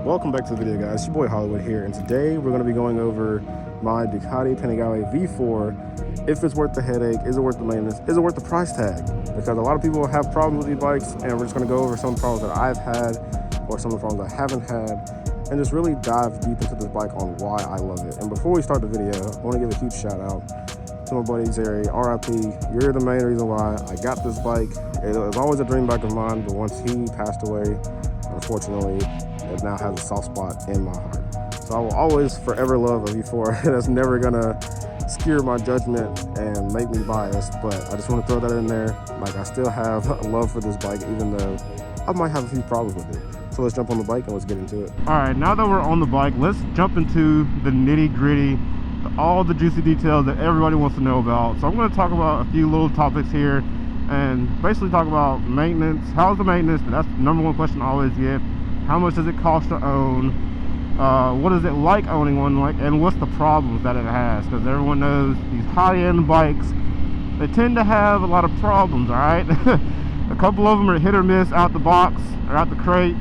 Welcome back to the video, guys. It's your boy Hollywood here, and today we're going to be going over my Ducati Panigale V4. If it's worth the headache, is it worth the maintenance, is it worth the price tag? Because a lot of people have problems with these bikes, and we're just going to go over some problems that I've had or some of the problems I haven't had, and just really dive deep into this bike on why I love it. And before we start the video, I want to give a huge shout out to my buddy Zary. RIP, you're the main reason why I got this bike. It was always a dream bike of mine, but once he passed away, unfortunately, it now has a soft spot in my heart. So I will always forever love a V4. That's never gonna skew my judgment and make me biased, but I just want to throw that in there. Like, I still have a love for this bike, even though I might have a few problems with it. So let's jump on the bike and let's get into it. All right, now that we're on the bike, let's jump into the nitty gritty, all the juicy details that everybody wants to know about. So I'm going to talk about a few little topics here and basically talk about maintenance. How's the maintenance? That's the number one question I always get. How much does it cost to own? What is it like owning one, and what's the problems that it has? Because everyone knows these high-end bikes, they tend to have a lot of problems, all right? A couple of them are hit or miss out the box or out the crate,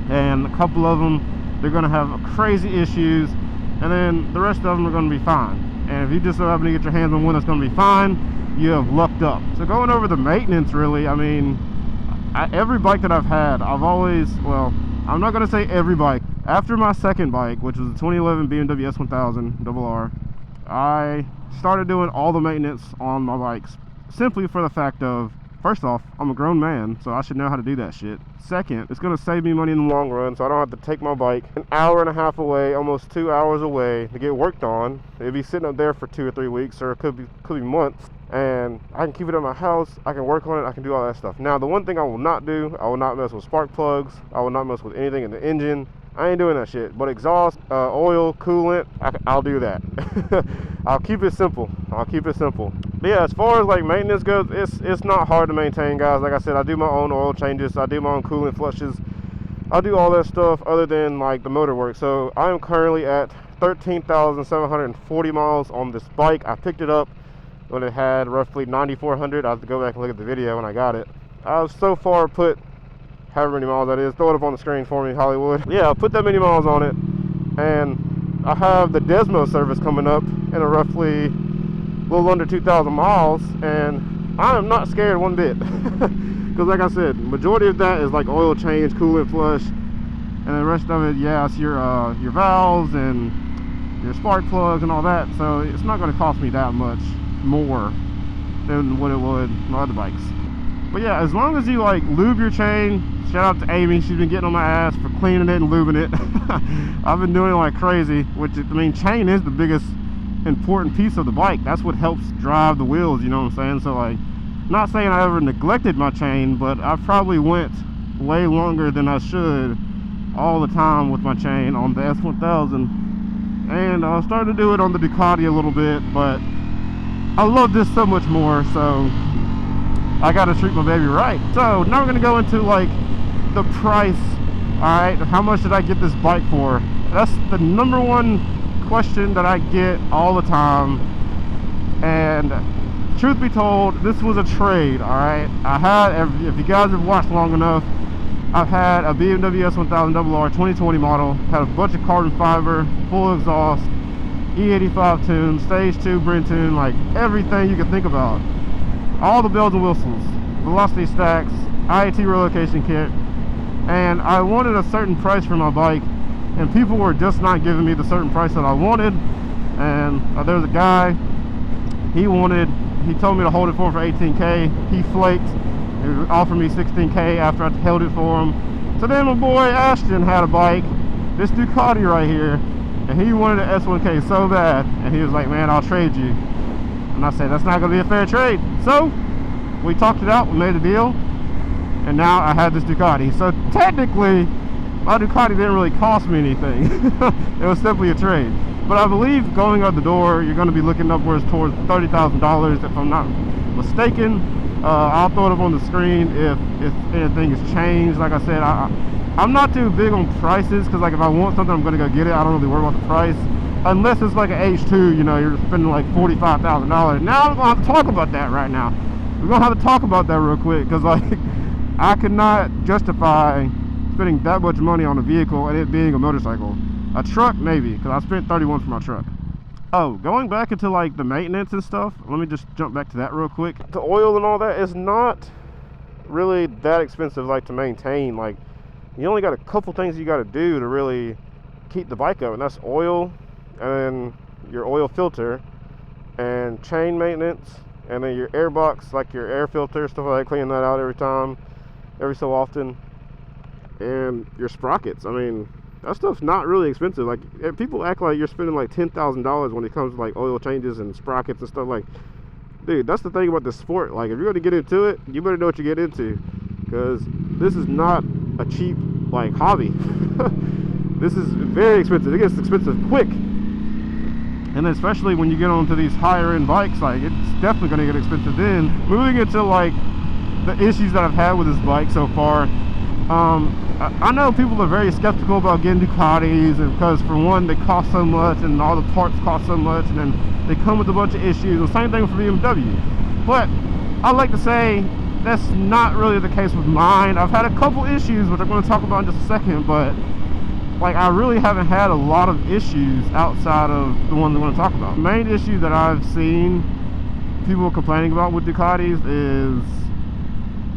and a couple of them, they're going to have crazy issues, and then the rest of them are going to be fine. And if you just so happen to get your hands on one that's going to be fine, you have lucked up. So going over the maintenance, really, I mean, every bike that I've had, I've always, well, I'm not going to say every bike. After my second bike, which was a 2011 BMW S1000rr, I started doing all the maintenance on my bikes, simply for the fact of, first off, I'm a grown man, so I should know how to do that shit. Second, it's going to save me money in the long run, so I don't have to take my bike an hour and a half away, almost 2 hours away, to get worked on. It'd be sitting up there for 2 or 3 weeks, or it could be months, and I can keep it at my house, I can work on it, I can do all that stuff. Now, the one thing I will not do, I will not mess with spark plugs, I will not mess with anything in the engine. I ain't doing that shit. But exhaust, oil, coolant, I'll do that. I'll keep it simple. I'll keep it simple. But yeah, as far as like maintenance goes, it's not hard to maintain, guys. Like I said, I do my own oil changes, I do my own coolant flushes, I do all that stuff other than like the motor work. So I'm currently at 13,740 miles on this bike. I picked it up when it had roughly 9,400. I have to go back and look at the video when I got it. I've so far put however many miles that is. Throw it up on the screen for me, Hollywood. Yeah, I put that many miles on it, and I have the Desmo service coming up in a roughly a little under 2,000 miles, and I am not scared one bit. Because like I said, majority of that is like oil change, coolant flush, and the rest of it, yeah, it's your valves and your spark plugs and all that. So it's not going to cost me that much more than what it would my other bikes. But yeah, as long as you like lube your chain, shout out to Amy, she's been getting on my ass for cleaning it and lubing it. I've been doing it like crazy, which, I mean, chain is the biggest important piece of the bike. That's what helps drive the wheels, you know what I'm saying? So like, not saying I ever neglected my chain, but I probably went way longer than I should all the time with my chain on the S1000. And I started to do it on the Ducati a little bit, but I love this so much more, so I gotta treat my baby right. So now we're gonna go into like the price. All right, how much did I get this bike for? That's the number one question that I get all the time. And truth be told, this was a trade. All right, I had, if you guys have watched long enough, I've had a BMW S1000rr 2020 model, had a bunch of carbon fiber, full exhaust, E85 tune, stage 2 Brent tune, like everything you can think about. All the bells and whistles, velocity stacks, IAT relocation kit, and I wanted a certain price for my bike, and people were just not giving me the certain price that I wanted. And there was a guy, he told me to hold it for 18K. He flaked, he offered me 16K after I held it for him. So then my boy Ashton had a bike, this Ducati right here, and he wanted an S1K so bad, and he was like, man, I'll trade you. And I said, that's not going to be a fair trade. So we talked it out, we made a deal, and now I had this Ducati. So technically, my Ducati didn't really cost me anything. It was simply a trade. But I believe going out the door, you're going to be looking upwards towards $30,000 if I'm not mistaken. I'll throw it up on the screen if anything has changed. Like I said, I'm not too big on prices, because like if I want something, I'm going to go get it. I don't really worry about the price. Unless it's like an H2, you know, you're spending like $45,000. Now I'm gonna have to talk about that right now. We're gonna have to talk about that real quick, because like I could not justify spending that much money on a vehicle and it being a motorcycle. A truck, maybe, because I spent 31 for my truck. Oh, going back into like the maintenance and stuff, let me just jump back to that real quick. The oil and all that is not really that expensive, like, to maintain. Like, you only got a couple things you got to do to really keep the bike up, and that's oil, and your oil filter, and chain maintenance, and then your air box, like your air filter, stuff like that, cleaning that out every so often, and your sprockets. I mean, that stuff's not really expensive. Like, people act like you're spending like $10,000 when it comes to like oil changes and sprockets and stuff. Like, dude, that's the thing about this sport. Like, if you're going to get into it, you better know what you get into, because this is not a cheap like hobby. This is very expensive. It gets expensive quick, and especially when you get onto these higher end bikes, like, it's definitely going to get expensive. Then moving into like the issues that I've had with this bike so far, I know people are very skeptical about getting Ducatis, and because, for one, they cost so much and all the parts cost so much, and then they come with a bunch of issues. The same thing for BMW. But I like to say that's not really the case with mine. I've had a couple issues, which I'm going to talk about in just a second, but like, I really haven't had a lot of issues outside of the ones I'm going to talk about. The main issue that I've seen people complaining about with Ducatis is,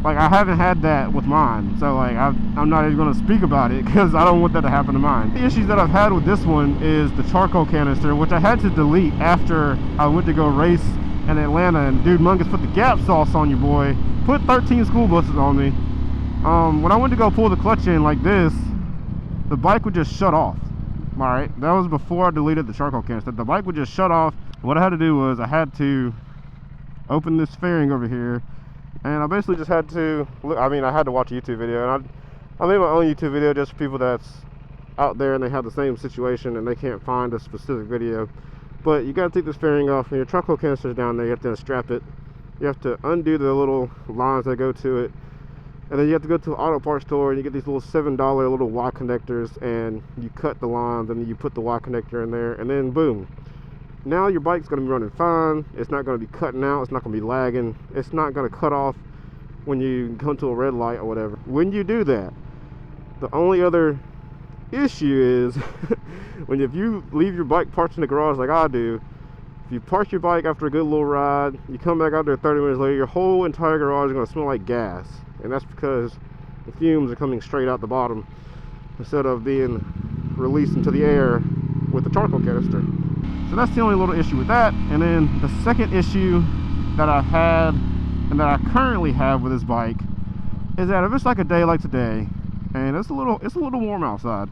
like, I haven't had that with mine, so like I'm not even going to speak about it because I don't want that to happen to mine. The issues that I've had with this one is the charcoal canister, which I had to delete after I went to go race in Atlanta, and dude Mungus put the Gap sauce on you, boy. Put 13 school buses on me. When I went to go pull the clutch in like this, the bike would just shut off. Alright, that was before I deleted the charcoal canister. The bike would just shut off. What I had to do was I had to open this fairing over here, and I basically just had to look. I mean, I had to watch a YouTube video, and I made my own YouTube video just for people that's out there and they have the same situation and they can't find a specific video. But you got to take this fairing off, and your charcoal canister's down there. You have to strap it. You have to undo the little lines that go to it, and then you have to go to an auto parts store and you get these little $7 little Y connectors, and you cut the lines and you put the Y connector in there, and then boom, now your bike's going to be running fine. It's not going to be cutting out. It's not going to be lagging. It's not going to cut off when you come to a red light or whatever. When you do that, the only other issue is if you leave your bike parked in the garage like I do, if you park your bike after a good little ride, you come back out there 30 minutes later, your whole entire garage is going to smell like gas. And that's because the fumes are coming straight out the bottom instead of being released into the air with the charcoal canister. So that's the only little issue with that. And then the second issue that I had, and that I currently have with this bike, is that if it's like a day like today and it's a little warm outside,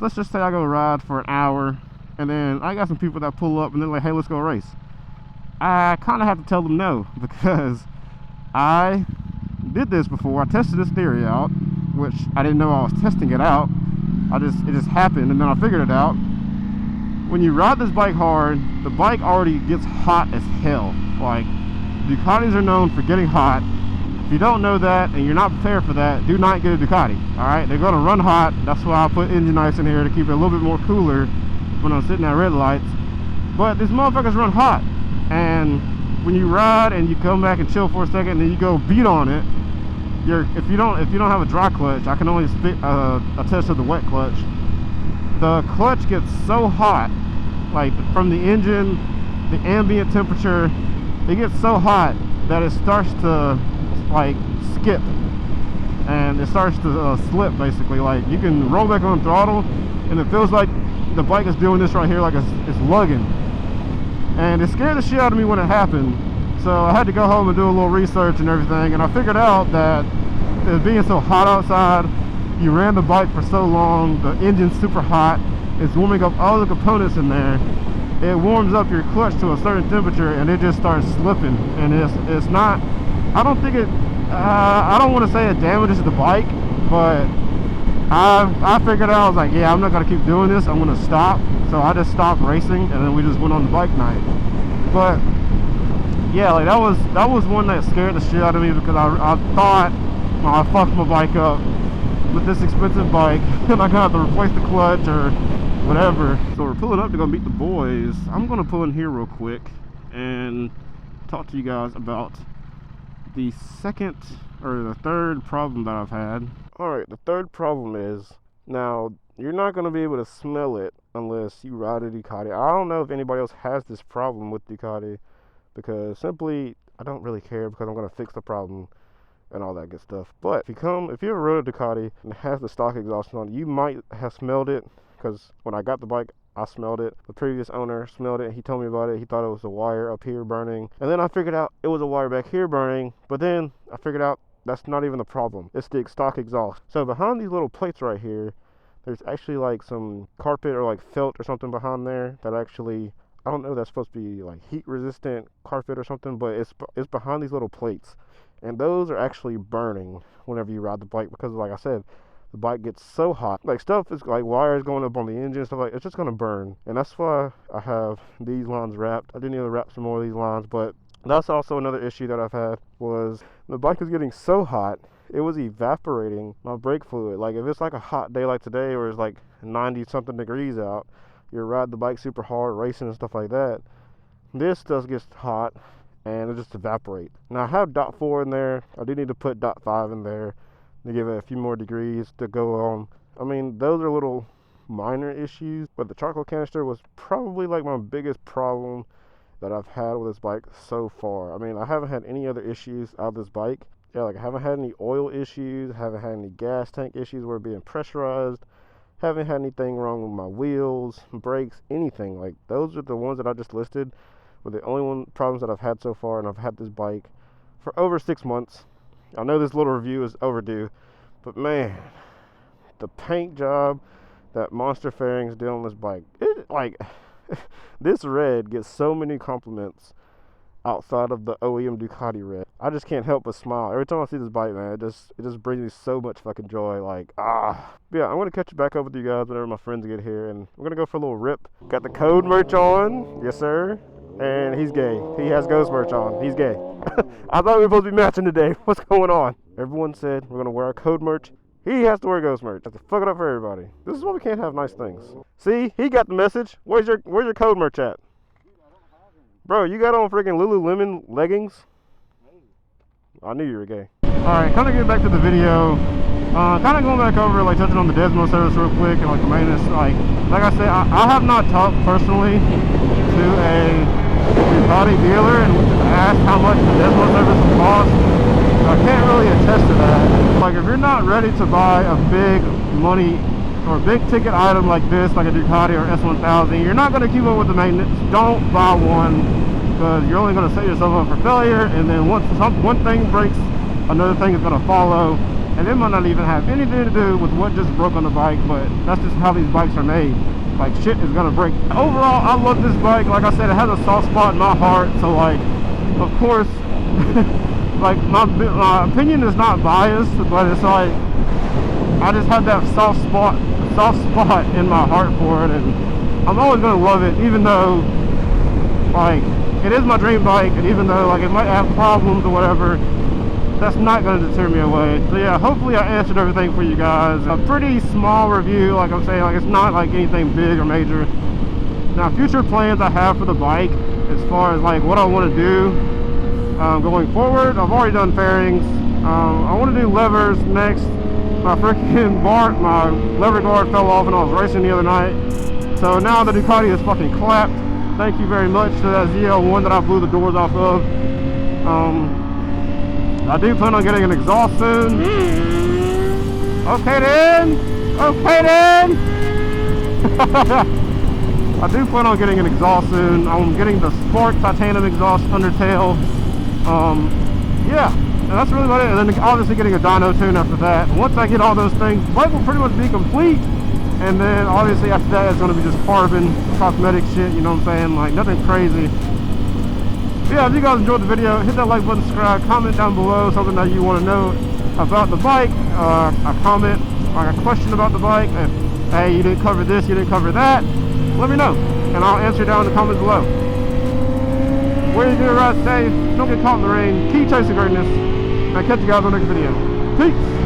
let's just say I go ride for an hour, and then I got some people that pull up and they're like, hey, let's go race. I kind of have to tell them no, because I did this before. I tested this theory out, which I didn't know I was testing it out. It just happened, and then I figured it out. When you ride this bike hard, the bike already gets hot as hell. Like, Ducatis are known for getting hot. If you don't know that and you're not prepared for that, do not get a Ducati. Alright, they're going to run hot. That's why I put engine ice in here to keep it a little bit more cooler when I'm sitting at red lights. But these motherfuckers run hot, and when you ride and you come back and chill for a second and then you go beat on it, if you don't have a dry clutch, I can only attest to the wet clutch. The clutch gets so hot, like from the engine, the ambient temperature, it gets so hot that it starts to like skip, and it starts to slip basically. Like, you can roll back on throttle and it feels like the bike is doing this right here, like it's lugging, and it scared the shit out of me when it happened. So I had to go home and do a little research and everything, and I figured out that it being so hot outside, you ran the bike for so long, the engine's super hot, it's warming up all the components in there, it warms up your clutch to a certain temperature and it just starts slipping, and it's not, I don't think it, I don't want to say it damages the bike, but I figured out, I was like, yeah, I'm not going to keep doing this, I'm going to stop. So I just stopped racing, and then we just went on the bike night. But yeah, like that was one that scared the shit out of me, because I thought, well, I fucked my bike up with this expensive bike and I got to replace the clutch or whatever. So we're pulling up to go meet the boys. I'm gonna pull in here real quick and talk to you guys about the second or the third problem that I've had. Alright, the third problem is, now, you're not going to be able to smell it unless you ride a Ducati. I don't know if anybody else has this problem with Ducati, because simply, I don't really care because I'm going to fix the problem and all that good stuff. But if you ever rode a Ducati and it has the stock exhaust on it, you might have smelled it, because when I got the bike, I smelled it. The previous owner smelled it. He told me about it. He thought it was a wire up here burning. And then I figured out it was a wire back here burning. But then I figured out that's not even the problem. It's the stock exhaust. So behind these little plates right here, there's actually like some carpet or like felt or something behind there that actually, I don't know if that's supposed to be like heat resistant carpet or something, but it's behind these little plates. And those are actually burning whenever you ride the bike, because like I said, the bike gets so hot. Like stuff is like wires going up on the engine, stuff like, it's just gonna burn. And that's why I have these lines wrapped. I do need to wrap some more of these lines, but that's also another issue that I've had, was the bike is getting so hot, it was evaporating my brake fluid. Like if it's like a hot day like today, or it's like 90 something degrees out, you ride the bike super hard, racing and stuff like that, this stuff gets hot and it just evaporates. Now I have dot 4 in there. I do need to put dot 5 in there to give it a few more degrees to go on. I mean, those are little minor issues, but the charcoal canister was probably like my biggest problem that I've had with this bike so far. I mean, I haven't had any other issues out of this bike. Yeah, like I haven't had any oil issues, haven't had any gas tank issues where being pressurized, haven't had anything wrong with my wheels, brakes, anything. Like those are the ones that I just listed were the only problems that I've had so far, and I've had this bike for over 6 months. I know this little review is overdue, but man, the paint job that Monster Fairings did on this bike, this red gets so many compliments outside of the OEM Ducati red. I just can't help but smile every time I see this bike, man. It just brings me so much fucking joy. Like, But yeah, I'm gonna catch back up with you guys whenever my friends get here, and we're gonna go for a little rip. Got the code merch on, yes sir, and he's gay. He has ghost merch on. He's gay. I thought we were supposed to be matching today. What's going on? Everyone said we're gonna wear our code merch. He has to wear ghost merch. Have to fuck it up for everybody. This is why we can't have nice things. See, he got the message. Where's your code merch at? Bro, you got on freaking Lululemon leggings? I knew you were gay. Alright, kind of getting back to the video. Kind of going back over, like touching on the Desmo service real quick and like the maintenance. Like I said, I have not talked personally to a Ducati dealer and asked how much the Desmo service will cost. I can't really attest to that. Like if you're not ready to buy a big money or a big ticket item like this, like a Ducati or S1000, you're not going to keep up with the maintenance. Don't buy one, because you're only going to set yourself up for failure, and then once one thing breaks, another thing is going to follow, and it might not even have anything to do with what just broke on the bike, but that's just how these bikes are made. Like shit is going to break. Overall, I love this bike. Like I said, it has a soft spot in my heart, so like, of course, like my opinion is not biased, but it's like, I just have that soft spot in my heart for it, and I'm always gonna love it, even though like it is my dream bike, and even though like it might have problems or whatever, that's not gonna deter me away. So yeah, hopefully I answered everything for you guys. A pretty small review, like I'm saying, like it's not like anything big or major. Now future plans I have for the bike, as far as like what I want to do going forward, I've already done fairings. I want to do levers next. My freaking my lever guard fell off when I was racing the other night, so now the Ducati is fucking clapped. Thank you very much to that ZL1 that I blew the doors off of. I do plan on getting an exhaust soon. Okay then. I do plan on getting an exhaust soon. I'm getting the Spark titanium exhaust undertail. Yeah. And that's really about it. And then obviously getting a dyno tune after that. And once I get all those things, the bike will pretty much be complete. And then obviously after that, it's going to be just carbon, cosmetic shit, you know what I'm saying? Like nothing crazy. But yeah, if you guys enjoyed the video, hit that like button, subscribe, comment down below something that you want to know about the bike. A comment, like a question about the bike. If, hey, you didn't cover this, you didn't cover that, let me know. And I'll answer down in the comments below. Where you do, ride safe, don't get caught in the rain, keep chasing greatness. I'll catch you guys on the next video. Peace!